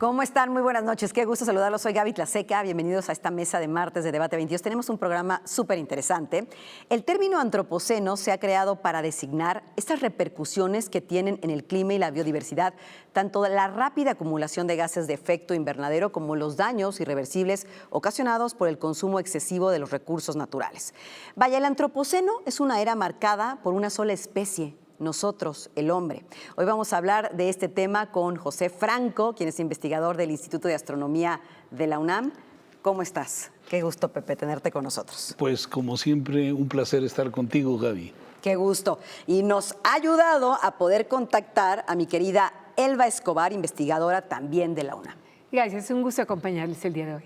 ¿Cómo están? Muy buenas noches. Qué gusto saludarlos. Soy Gaby Tlaseca. Bienvenidos a esta mesa de martes de Debate 22. Tenemos un programa súper interesante. El término antropoceno se ha creado para designar estas repercusiones que tienen en el clima y la biodiversidad, tanto la rápida acumulación de gases de efecto invernadero como los daños irreversibles ocasionados por el consumo excesivo de los recursos naturales. Vaya, el antropoceno es una era marcada por una sola especie: nosotros, el hombre. Hoy vamos a hablar de este tema con José Franco, quien es investigador del Instituto de Astronomía de la UNAM. ¿Cómo estás? Qué gusto, Pepe, tenerte con nosotros. Pues como siempre, un placer estar contigo, Gaby. Qué gusto. Y nos ha ayudado a poder contactar a mi querida Elba Escobar, investigadora también de la UNAM. Gracias, es un gusto acompañarles el día de hoy.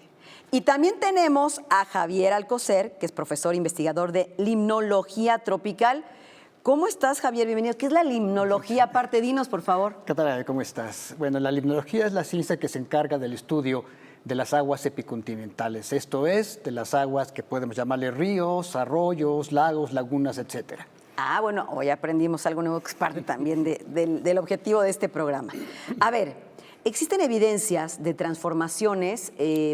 Y también tenemos a Javier Alcocer, que es profesor investigador de limnología tropical. ¿Cómo estás, Javier? Bienvenido. ¿Qué es la limnología? Aparte, dinos, por favor. ¿Qué tal? ¿Cómo estás? Bueno, la limnología es la ciencia que se encarga del estudio de las aguas epicontinentales. Esto es, de las aguas que podemos llamarle ríos, arroyos, lagos, lagunas, etcétera. Ah, bueno, hoy aprendimos algo nuevo que es parte también del objetivo de este programa. A ver, existen evidencias de transformaciones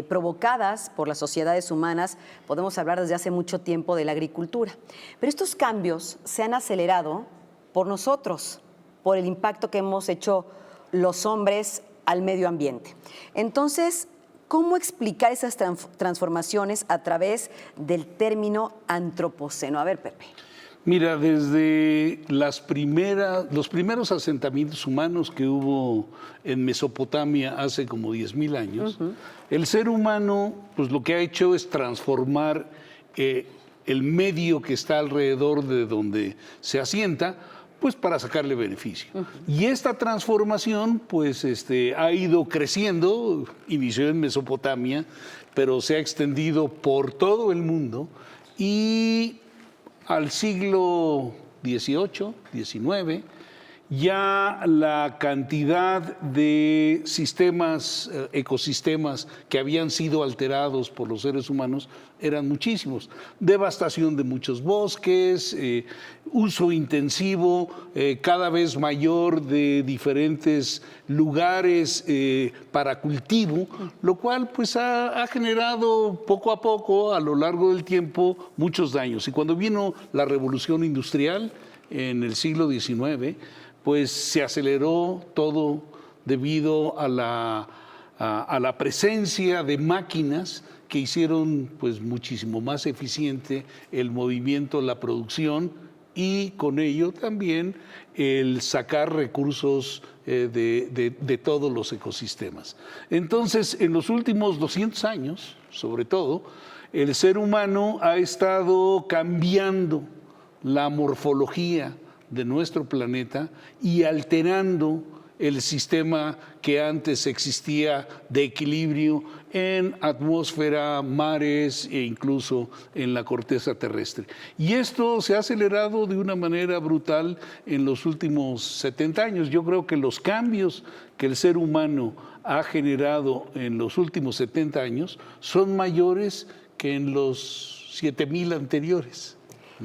provocadas por las sociedades humanas. Podemos hablar desde hace mucho tiempo de la agricultura. Pero estos cambios se han acelerado por nosotros, por el impacto que hemos hecho los hombres al medio ambiente. Entonces, ¿cómo explicar esas transformaciones a través del término antropoceno? A ver, Pepe. Mira, desde los primeros asentamientos humanos que hubo en Mesopotamia hace como 10,000 años, el ser humano pues lo que ha hecho es transformar el medio que está alrededor de donde se asienta, pues para sacarle beneficio. Y esta transformación pues ha ido creciendo, inició en Mesopotamia, pero se ha extendido por todo el mundo y al siglo XVIII, XIX, ya la cantidad de ecosistemas que habían sido alterados por los seres humanos eran muchísimos. Devastación de muchos bosques, uso intensivo cada vez mayor de diferentes lugares para cultivo, lo cual pues ha generado poco a poco a lo largo del tiempo muchos daños. Y cuando vino la revolución industrial en el siglo XIX, pues se aceleró todo debido a la presencia de máquinas que hicieron pues muchísimo más eficiente el movimiento, la producción y con ello también el sacar recursos de todos los ecosistemas. Entonces, en los últimos 200 años, sobre todo, el ser humano ha estado cambiando la morfología de nuestro planeta y alterando el sistema que antes existía de equilibrio en atmósfera, mares e incluso en la corteza terrestre. Y esto se ha acelerado de una manera brutal en los últimos 70 años. Yo creo que los cambios que el ser humano ha generado en los últimos 70 años son mayores que en los 7,000 anteriores.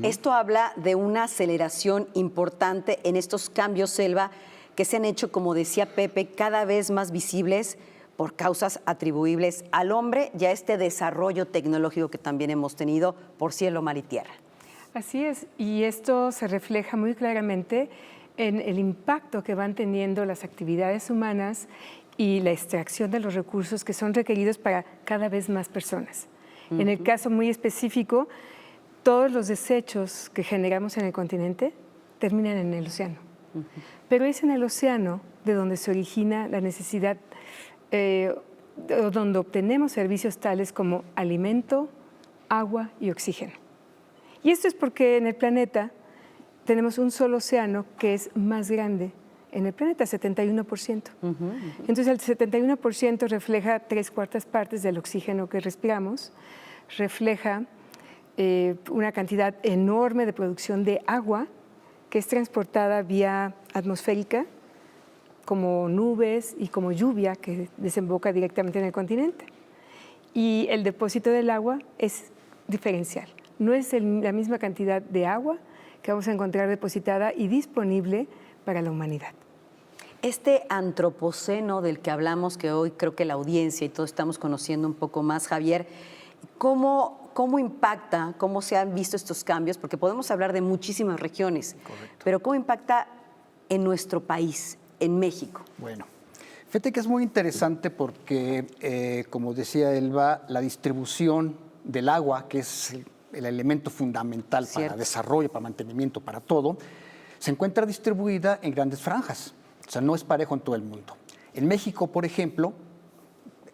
Esto habla de una aceleración importante en estos cambios, Selva, que se han hecho, como decía Pepe, cada vez más visibles por causas atribuibles al hombre y a este desarrollo tecnológico que también hemos tenido por cielo, mar y tierra. Así es, y esto se refleja muy claramente en el impacto que van teniendo las actividades humanas y la extracción de los recursos que son requeridos para cada vez más personas. En el caso muy específico, todos los desechos que generamos en el continente terminan en el océano. Pero es en el océano de donde se origina la necesidad, donde obtenemos servicios tales como alimento, agua y oxígeno. Y esto es porque en el planeta tenemos un solo océano que es más grande en el planeta, 71%. Entonces el 71% refleja 3/4 partes del oxígeno que respiramos, refleja una cantidad enorme de producción de agua que es transportada vía atmosférica como nubes y como lluvia que desemboca directamente en el continente. Y el depósito del agua es diferencial. No es la misma cantidad de agua que vamos a encontrar depositada y disponible para la humanidad. Este antropoceno del que hablamos, que hoy creo que la audiencia y todos estamos conociendo un poco más, Javier, ¿cómo impacta, cómo se han visto estos cambios? Porque podemos hablar de muchísimas regiones, pero ¿cómo impacta en nuestro país, en México? Bueno, fíjate que es muy interesante porque, como decía Elba, la distribución del agua, que es el elemento fundamental para desarrollo, para mantenimiento, para todo, se encuentra distribuida en grandes franjas. O sea, no es parejo en todo el mundo. En México, por ejemplo,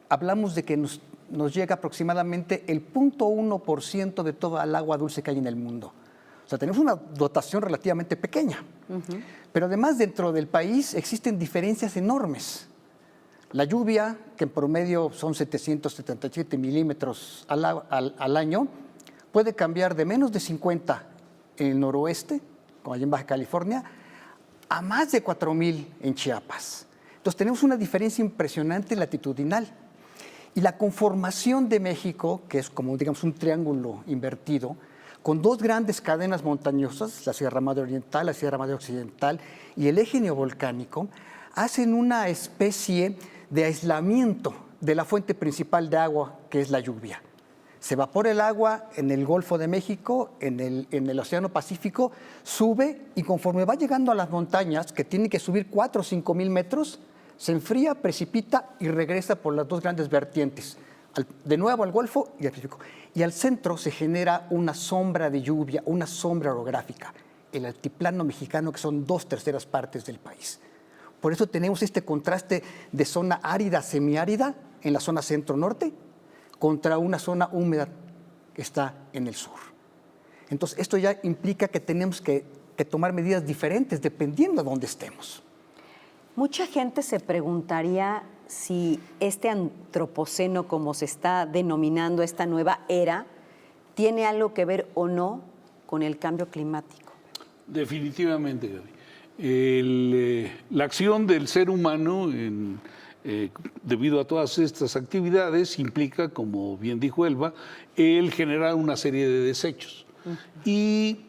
hablamos de que nos llega aproximadamente el 0.1% de toda el agua dulce que hay en el mundo. O sea, tenemos una dotación relativamente pequeña. Pero además, dentro del país existen diferencias enormes. La lluvia, que en promedio son 777 milímetros al año, puede cambiar de menos de 50 en el noroeste, como allá en Baja California, a más de 4,000 en Chiapas. Entonces tenemos una diferencia impresionante latitudinal. Y la conformación de México, que es como, digamos, un triángulo invertido, con dos grandes cadenas montañosas, la Sierra Madre Oriental, la Sierra Madre Occidental y el eje neovolcánico, hacen una especie de aislamiento de la fuente principal de agua, que es la lluvia. Se evapora el agua en el Golfo de México, en el Océano Pacífico, sube y conforme va llegando a las montañas, que tienen que subir 4 o 5 mil metros, se enfría, precipita y regresa por las dos grandes vertientes, de nuevo al Golfo y al Pacífico. Y al centro se genera una sombra de lluvia, una sombra orográfica, el altiplano mexicano, que son 2/3 partes del país. Por eso tenemos este contraste de zona árida, semiárida, en la zona centro-norte, contra una zona húmeda que está en el sur. Entonces, esto ya implica que tenemos que tomar medidas diferentes dependiendo de dónde estemos. Mucha gente se preguntaría si este antropoceno, como se está denominando esta nueva era, tiene algo que ver o no con el cambio climático. Definitivamente, Gaby. La acción del ser humano debido a todas estas actividades implica, como bien dijo Elba, el generar una serie de desechos. Y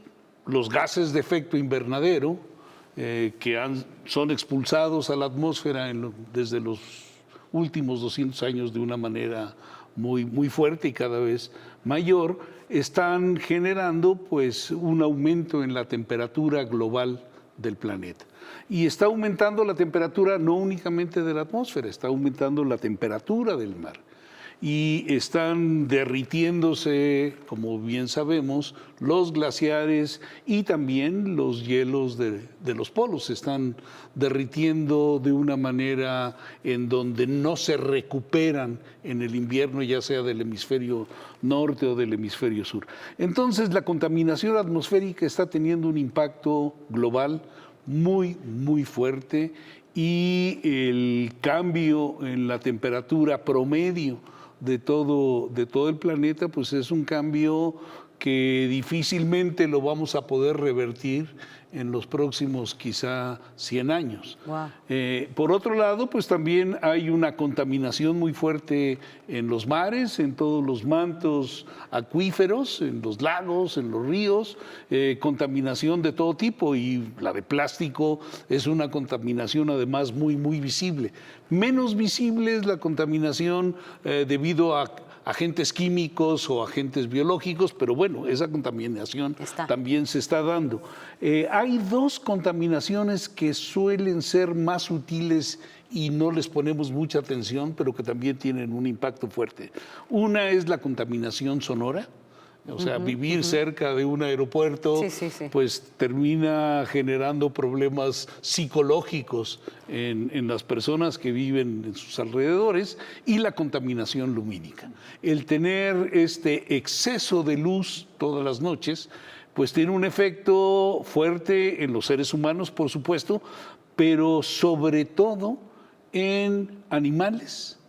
los gases de efecto invernadero que son expulsados a la atmósfera desde los últimos 200 años de una manera muy, muy fuerte y cada vez mayor, están generando pues un aumento en la temperatura global del planeta. Y está aumentando la temperatura no únicamente de la atmósfera, está aumentando la temperatura del mar. Y están derritiéndose, como bien sabemos, los glaciares y también los hielos de los polos. Se están derritiendo de una manera en donde no se recuperan en el invierno, ya sea del hemisferio norte o del hemisferio sur. Entonces, la contaminación atmosférica está teniendo un impacto global muy, muy fuerte y el cambio en la temperatura promedio de todo el planeta, pues es un cambio que difícilmente lo vamos a poder revertir en los próximos quizá 100 años. Wow. Por otro lado, pues también hay una contaminación muy fuerte en los mares, en todos los mantos acuíferos, en los lagos, en los ríos, contaminación de todo tipo, y la de plástico es una contaminación además muy, muy visible. Menos visible es la contaminación debido a agentes químicos o agentes biológicos, pero bueno, esa contaminación también se está dando. Hay dos contaminaciones que suelen ser más sutiles y no les ponemos mucha atención, pero que también tienen un impacto fuerte. Una es la contaminación sonora. O sea, vivir cerca de un aeropuerto, pues termina generando problemas psicológicos en las personas que viven en sus alrededores, y la contaminación lumínica. El tener este exceso de luz todas las noches, pues tiene un efecto fuerte en los seres humanos, por supuesto, pero sobre todo en animales,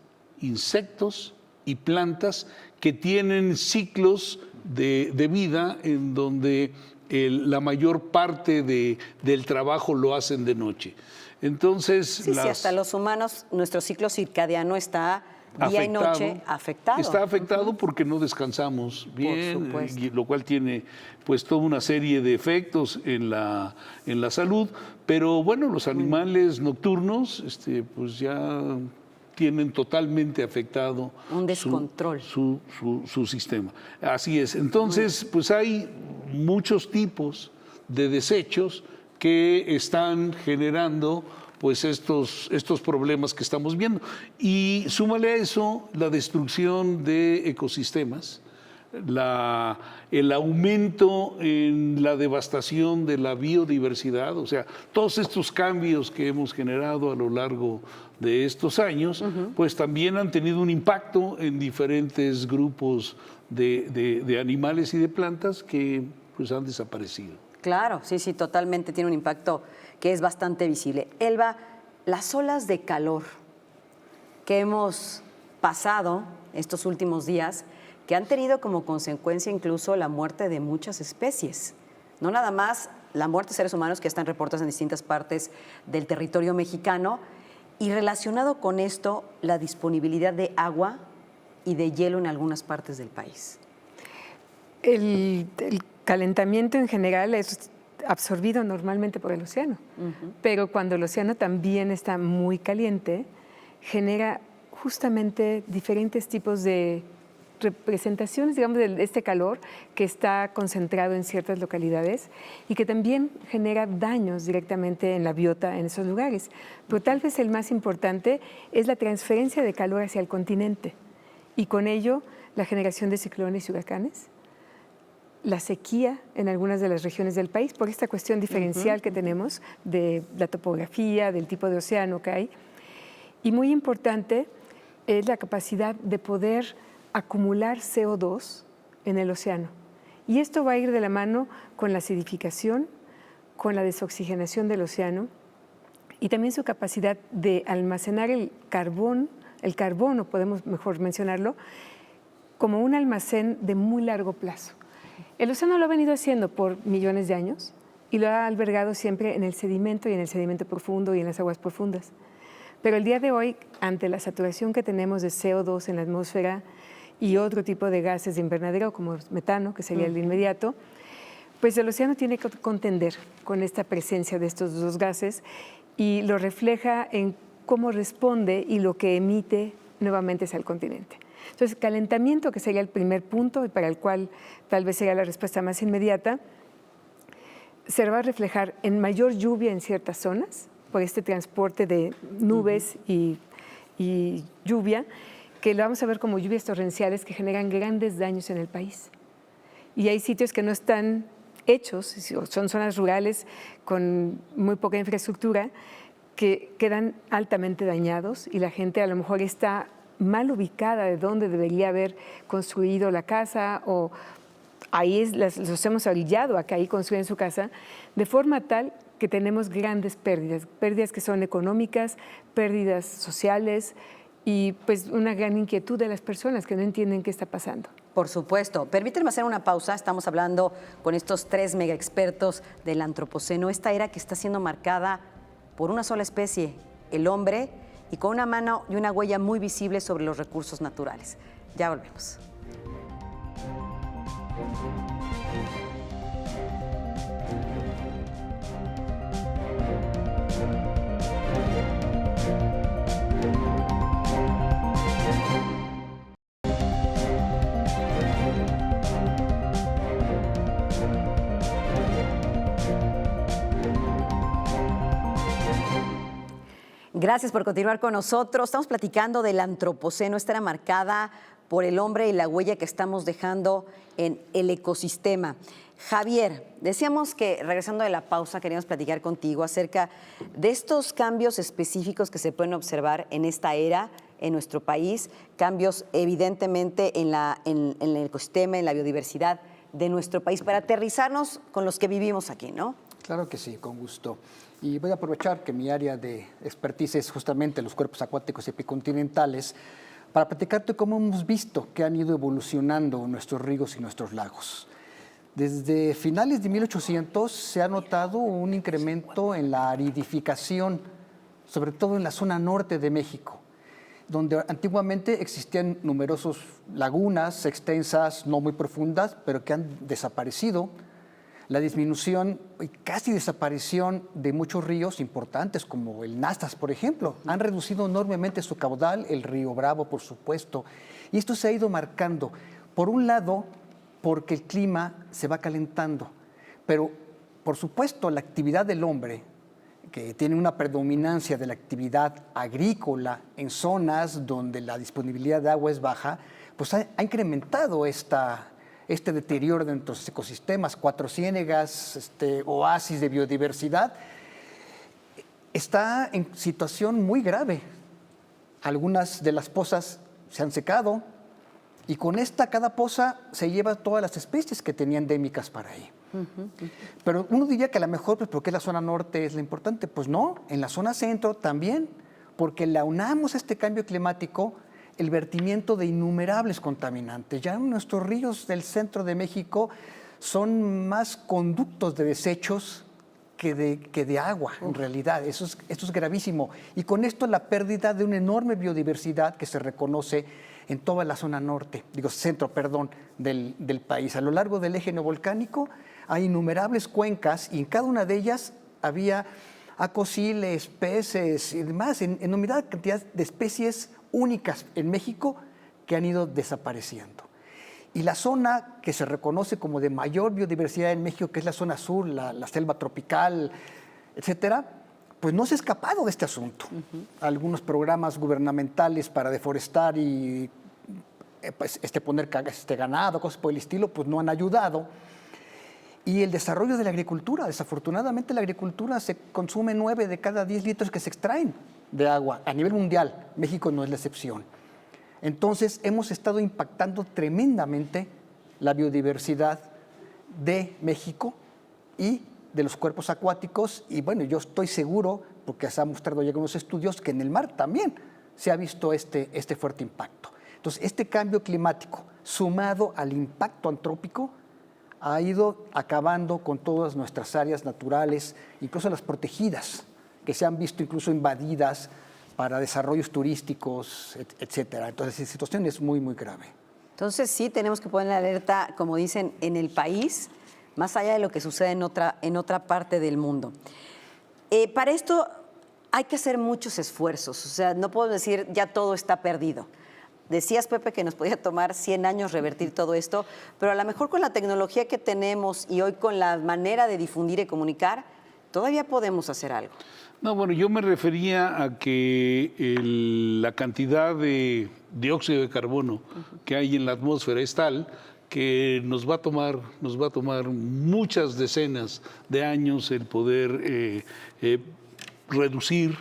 insectos y plantas que tienen ciclos de vida en donde la mayor parte del trabajo lo hacen de noche. Entonces, sí, hasta los humanos, nuestro ciclo circadiano está día y noche afectado. Está afectado porque no descansamos bien, supuesto. lo cual tiene pues toda una serie de efectos en la salud. Pero bueno, los animales nocturnos pues ya tienen totalmente afectado un descontrol. su sistema. Así es. Entonces, pues hay muchos tipos de desechos que están generando pues estos problemas que estamos viendo. Y súmale a eso la destrucción de ecosistemas, el aumento en la devastación de la biodiversidad, o sea, todos estos cambios que hemos generado a lo largo de estos años, pues también han tenido un impacto en diferentes grupos de animales y de plantas que pues han desaparecido. Claro, sí, sí, totalmente tiene un impacto que es bastante visible. Elba, las olas de calor que hemos pasado estos últimos días, que han tenido como consecuencia incluso la muerte de muchas especies. No nada más la muerte de seres humanos que están reportados en distintas partes del territorio mexicano, y relacionado con esto, la disponibilidad de agua y de hielo en algunas partes del país. El calentamiento en general es absorbido normalmente por el océano, pero cuando el océano también está muy caliente, genera justamente diferentes tipos de representaciones, digamos, de este calor que está concentrado en ciertas localidades y que también genera daños directamente en la biota en esos lugares. Pero tal vez el más importante es la transferencia de calor hacia el continente y con ello la generación de ciclones y huracanes, la sequía en algunas de las regiones del país por esta cuestión diferencial que tenemos de la topografía, del tipo de océano que hay. Y muy importante es la capacidad de poder acumular CO2 en el océano. Y esto va a ir de la mano con la acidificación, con la desoxigenación del océano y también su capacidad de almacenar el carbono, podemos mejor mencionarlo, como un almacén de muy largo plazo. El océano lo ha venido haciendo por millones de años y lo ha albergado siempre en el sedimento y en el sedimento profundo y en las aguas profundas. Pero el día de hoy, ante la saturación que tenemos de CO2 en la atmósfera y otro tipo de gases de invernadero como metano, que sería el inmediato, pues el océano tiene que contender con esta presencia de estos dos gases y lo refleja en cómo responde y lo que emite nuevamente hacia el continente. Entonces, calentamiento, que sería el primer punto y para el cual tal vez sería la respuesta más inmediata, se va a reflejar en mayor lluvia en ciertas zonas por este transporte de nubes y lluvia, que lo vamos a ver como lluvias torrenciales que generan grandes daños en el país. Y hay sitios que no están hechos, son zonas rurales con muy poca infraestructura, que quedan altamente dañados y la gente a lo mejor está mal ubicada de dónde debería haber construido la casa o ahí los hemos orillado a que ahí construyan su casa, de forma tal que tenemos grandes pérdidas que son económicas, pérdidas sociales y pues una gran inquietud de las personas que no entienden qué está pasando. Por supuesto. Permítanme hacer una pausa. Estamos hablando con estos 3 mega expertos del Antropoceno, esta era que está siendo marcada por una sola especie, el hombre, y con una mano y una huella muy visible sobre los recursos naturales. Ya volvemos. Gracias por continuar con nosotros. Estamos platicando del Antropoceno, esta era marcada por el hombre y la huella que estamos dejando en el ecosistema. Javier, decíamos que regresando de la pausa queríamos platicar contigo acerca de estos cambios específicos que se pueden observar en esta era en nuestro país, cambios evidentemente en el ecosistema, en la biodiversidad de nuestro país, para aterrizarnos con los que vivimos aquí, ¿no? Claro que sí, con gusto. Y voy a aprovechar que mi área de expertise es justamente los cuerpos acuáticos y epicontinentales para platicarte cómo hemos visto que han ido evolucionando nuestros ríos y nuestros lagos. Desde finales de 1800 se ha notado un incremento en la aridificación, sobre todo en la zona norte de México. donde antiguamente existían numerosas lagunas extensas, no muy profundas, pero que han desaparecido. La disminución y casi desaparición de muchos ríos importantes, como el Nazas, por ejemplo, han reducido enormemente su caudal, el río Bravo, por supuesto. Y esto se ha ido marcando, por un lado, porque el clima se va calentando, pero, por supuesto, la actividad del hombre, que tiene una predominancia de la actividad agrícola en zonas donde la disponibilidad de agua es baja, pues ha incrementado este deterioro de nuestros ecosistemas. Cuatro Ciénegas, oasis de biodiversidad, está en situación muy grave. Algunas de las pozas se han secado y con cada poza se lleva todas las especies que tenía endémicas para ahí. Pero uno diría que a lo mejor, pues, ¿por qué la zona norte es la importante? Pues no, en la zona centro también, porque le aunamos a este cambio climático el vertimiento de innumerables contaminantes. Ya nuestros ríos del centro de México son más conductos de desechos que de agua, en realidad. Esto es gravísimo. Y con esto la pérdida de una enorme biodiversidad que se reconoce en toda la zona centro, del país. A lo largo del eje neovolcánico hay innumerables cuencas y en cada una de ellas había acosiles, peces y demás, en enormidad cantidad de especies únicas en México que han ido desapareciendo. Y la zona que se reconoce como de mayor biodiversidad en México, que es la zona sur, la selva tropical, etcétera, pues no se ha escapado de este asunto. Algunos programas gubernamentales para deforestar y pues, poner ganado, cosas por el estilo, pues no han ayudado. Y el desarrollo de la agricultura, desafortunadamente la agricultura se consume 9 de cada 10 litros que se extraen de agua a nivel mundial. México no es la excepción. Entonces hemos estado impactando tremendamente la biodiversidad de México y de los cuerpos acuáticos. Y bueno, yo estoy seguro, porque se ha mostrado ya algunos estudios, que en el mar también se ha visto este fuerte impacto. Entonces, este cambio climático, sumado al impacto antrópico, ha ido acabando con todas nuestras áreas naturales, incluso las protegidas, que se han visto incluso invadidas para desarrollos turísticos, etcétera. Entonces, la situación es muy, muy grave. Entonces, sí, tenemos que poner la alerta, como dicen, en el país, más allá de lo que sucede en otra parte del mundo. Para esto hay que hacer muchos esfuerzos, o sea, no puedo decir ya todo está perdido. Decías, Pepe, que nos podía tomar 100 años revertir todo esto, pero a lo mejor con la tecnología que tenemos y hoy con la manera de difundir y comunicar, todavía podemos hacer algo. No, bueno, yo me refería a que la cantidad de dióxido de carbono que hay en la atmósfera es tal que nos va a tomar muchas decenas de años el poder reducir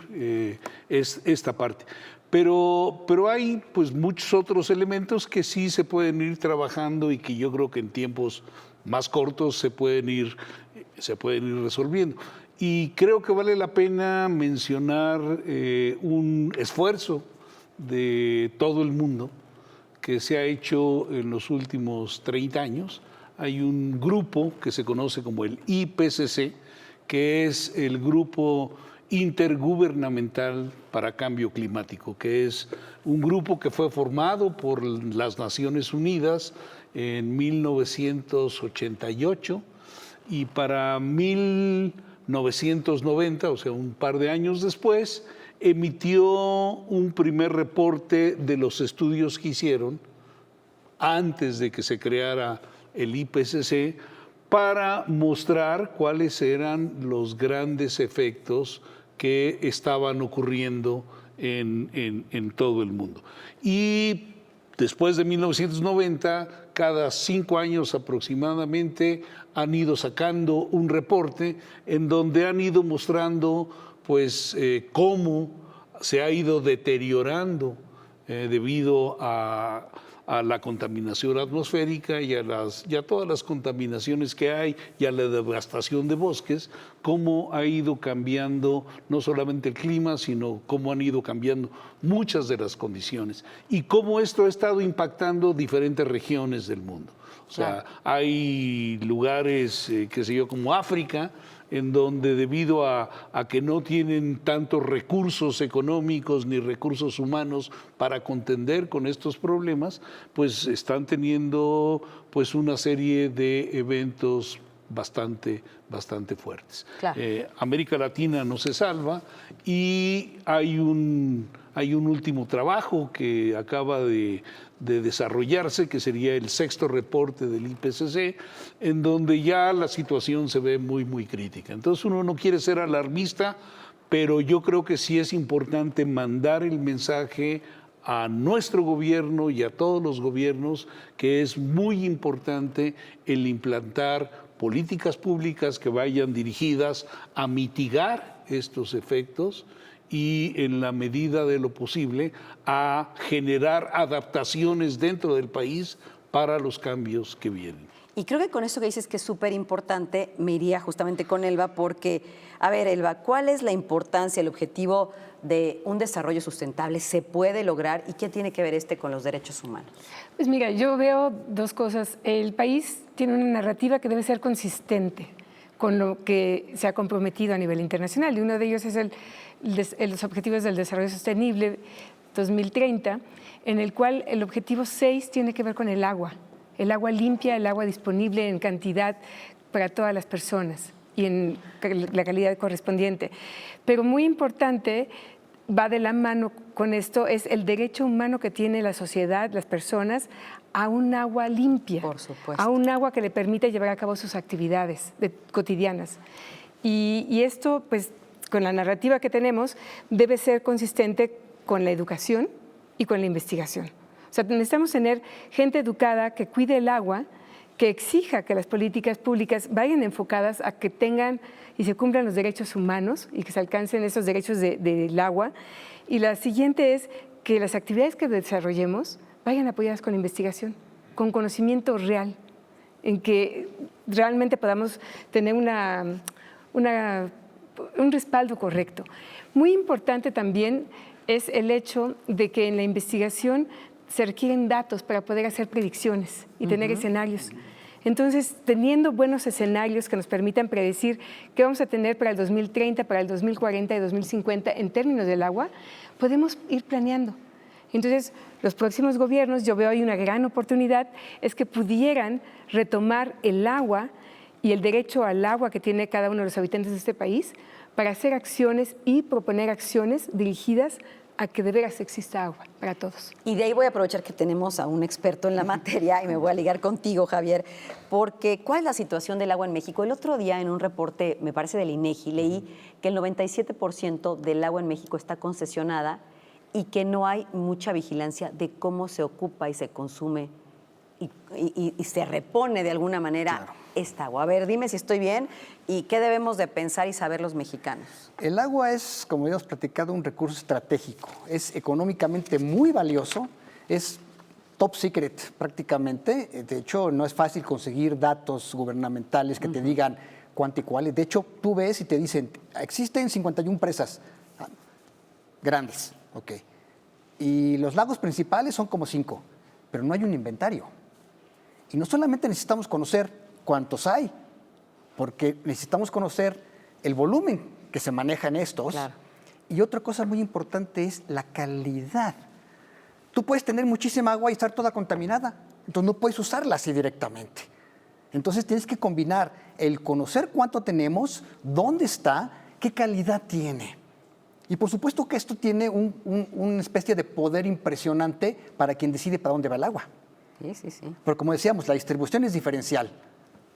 esta parte. Pero hay pues muchos otros elementos que sí se pueden ir trabajando y que yo creo que en tiempos más cortos se pueden ir resolviendo. Y creo que vale la pena mencionar un esfuerzo de todo el mundo que se ha hecho en los últimos 30 años. Hay un grupo que se conoce como el IPCC, que es el Grupo Intergubernamental para Cambio Climático, que es un grupo que fue formado por las Naciones Unidas en 1988 y para 1990, o sea, un par de años después, emitió un primer reporte de los estudios que hicieron antes de que se creara el IPCC para mostrar cuáles eran los grandes efectos que estaban ocurriendo en todo el mundo. Y después de 1990, cada 5 años aproximadamente, han ido sacando un reporte en donde han ido mostrando pues, cómo se ha ido deteriorando debido a la contaminación atmosférica y a todas las contaminaciones que hay y a la devastación de bosques, cómo ha ido cambiando no solamente el clima, sino cómo han ido cambiando muchas de las condiciones y cómo esto ha estado impactando diferentes regiones del mundo. O sea, hay lugares, qué sé yo, como África, en donde debido a que no tienen tantos recursos económicos ni recursos humanos para contender con estos problemas, pues están teniendo pues una serie de eventos bastante fuertes. Claro. América Latina no se salva y hay un último trabajo que acaba de desarrollarse, que sería el 6º reporte del IPCC, en donde ya la situación se ve muy crítica. Entonces uno no quiere ser alarmista, pero yo creo que sí es importante mandar el mensaje a nuestro gobierno y a todos los gobiernos que es muy importante el implantar políticas públicas que vayan dirigidas a mitigar estos efectos y en la medida de lo posible a generar adaptaciones dentro del país para los cambios que vienen. Y creo que con eso que dices que es súper importante, me iría justamente con Elba, porque, a ver, Elba, ¿cuál es la importancia, el objetivo de un desarrollo sustentable? ¿Se puede lograr? ¿Y qué tiene que ver con los derechos humanos? Pues mira, yo veo dos cosas. El país tiene una narrativa que debe ser consistente con lo que se ha comprometido a nivel internacional, y uno de ellos es los Objetivos del Desarrollo Sostenible 2030, en el cual el objetivo 6 tiene que ver con el agua limpia, el agua disponible en cantidad para todas las personas y en la calidad correspondiente. Pero muy importante, va de la mano con esto, es el derecho humano que tiene la sociedad, las personas, a un agua limpia. Por supuesto. A un agua que le permita llevar a cabo sus actividades cotidianas. Y esto, pues, con la narrativa que tenemos, debe ser consistente con la educación y con la investigación. O sea, necesitamos tener gente educada que cuide el agua, que exija que las políticas públicas vayan enfocadas a que tengan y se cumplan los derechos humanos y que se alcancen esos derechos del agua. Y la siguiente es que las actividades que desarrollemos vayan apoyadas con investigación, con conocimiento real, en que realmente podamos tener un respaldo correcto. Muy importante también es el hecho de que en la investigación se requieren datos para poder hacer predicciones y tener escenarios. Entonces, teniendo buenos escenarios que nos permitan predecir qué vamos a tener para el 2030, para el 2040 y 2050 en términos del agua, podemos ir planeando. Entonces, los próximos gobiernos, yo veo ahí una gran oportunidad, es que pudieran retomar el agua y el derecho al agua que tiene cada uno de los habitantes de este país para hacer acciones y proponer acciones dirigidas a que de veras exista agua para todos. Y de ahí voy a aprovechar que tenemos a un experto en la materia y me voy a ligar contigo, Javier, porque ¿cuál es la situación del agua en México? El otro día en un reporte, me parece del INEGI, leí que el 97% del agua en México está concesionada y que no hay mucha vigilancia de cómo se ocupa y se consume y se repone de alguna manera esta agua. A ver, dime si estoy bien y qué debemos de pensar y saber los mexicanos. El agua es, como hemos platicado, un recurso estratégico. Es económicamente muy valioso, es top secret prácticamente. De hecho, no es fácil conseguir datos gubernamentales que te digan cuánto y cuál. De hecho, tú ves y te dicen, existen 51 presas grandes, ok. Y los lagos principales son como 5, pero no hay un inventario. Y no solamente necesitamos conocer cuántos hay, porque necesitamos conocer el volumen que se maneja en estos. Claro. Y otra cosa muy importante es la calidad. Tú puedes tener muchísima agua y estar toda contaminada, entonces no puedes usarla así directamente. Entonces tienes que combinar el conocer cuánto tenemos, dónde está, qué calidad tiene. Y por supuesto que esto tiene una especie de poder impresionante para quien decide para dónde va el agua. Sí. Pero como decíamos, la distribución es diferencial.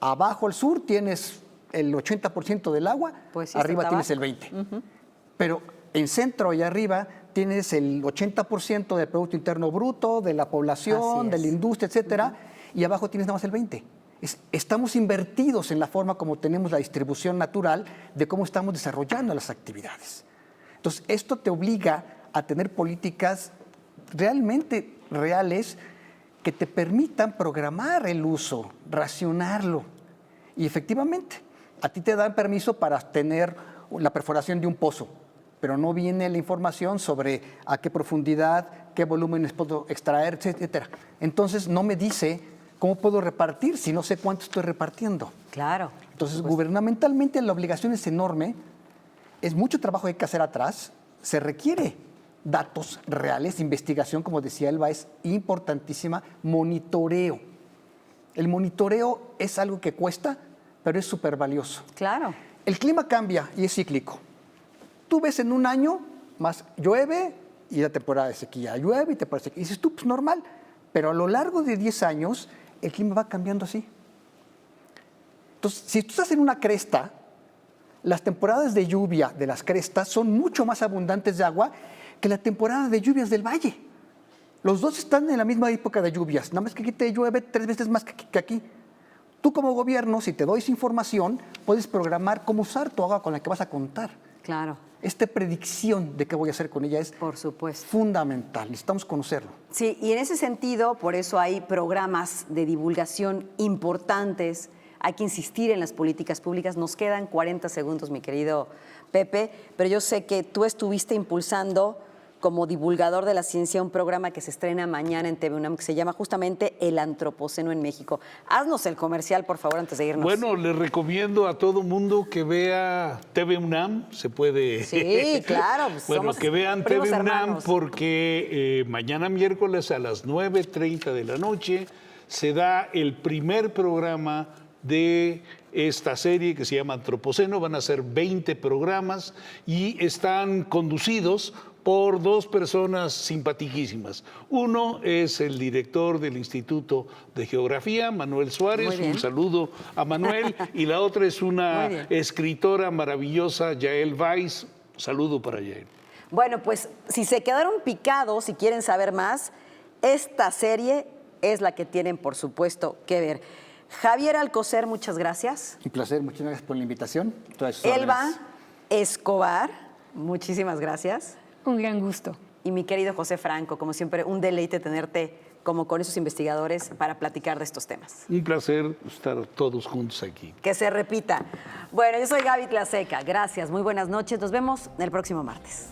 Abajo al sur tienes el 80% del agua, pues sí, arriba tienes el 20%. Pero en centro y arriba tienes el 80% del Producto Interno Bruto, de la población, de la industria, etcétera, y abajo tienes nada más el 20%. Estamos invertidos en la forma como tenemos la distribución natural de cómo estamos desarrollando las actividades. Entonces, esto te obliga a tener políticas realmente reales que te permitan programar el uso, racionarlo. Y efectivamente, a ti te dan permiso para tener la perforación de un pozo, pero no viene la información sobre a qué profundidad, qué volúmenes puedo extraer, etcétera. Entonces, no me dice ¿cómo puedo repartir si no sé cuánto estoy repartiendo? Claro. Entonces, gubernamentalmente la obligación es enorme, es mucho trabajo que hay que hacer atrás, se requiere datos reales, investigación, como decía Elba, es importantísima, monitoreo. El monitoreo es algo que cuesta, pero es súper valioso. Claro. El clima cambia y es cíclico. Tú ves en un año, más llueve y la temporada de sequía, llueve y temporada de sequía. Y dices tú, pues normal, pero a lo largo de 10 años el clima va cambiando así. Entonces, si tú estás en una cresta, las temporadas de lluvia de las crestas son mucho más abundantes de agua que la temporada de lluvias del valle. Los dos están en la misma época de lluvias, nada más que aquí te llueve 3 veces más que aquí. Tú como gobierno, si te doy esa información, puedes programar cómo usar tu agua con la que vas a contar. Claro. Esta predicción de qué voy a hacer con ella es Por supuesto. fundamental, necesitamos conocerlo. Sí, y en ese sentido, por eso hay programas de divulgación importantes. Hay que insistir en las políticas públicas. Nos quedan 40 segundos, mi querido Pepe, pero yo sé que tú estuviste impulsando como divulgador de la ciencia un programa que se estrena mañana en TV UNAM que se llama justamente El Antropoceno en México. Haznos el comercial, por favor, antes de irnos. Bueno, les recomiendo a todo mundo que vea TV UNAM, se puede... Sí, claro. Pues bueno, somos que vean primos TV UNAM hermanos. porque mañana miércoles a las 9:30 de la noche se da el primer programa de esta serie que se llama Antropoceno. Van a ser 20 programas y están conducidos por 2 personas simpaticísimas. Uno es el director del Instituto de Geografía, Manuel Suárez, un saludo a Manuel, y la otra es una escritora maravillosa, Yael Weiss, saludo para Yael. Bueno, pues si se quedaron picados y quieren saber más, esta serie es la que tienen, por supuesto, que ver. Javier Alcocer, muchas gracias. Un placer, muchas gracias por la invitación. Elba Escobar, muchísimas gracias. Un gran gusto. Y mi querido José Franco, como siempre, un deleite tenerte como con esos investigadores para platicar de estos temas. Un placer estar todos juntos aquí. Que se repita. Bueno, yo soy Gaby Tlaseca. Gracias, muy buenas noches. Nos vemos el próximo martes.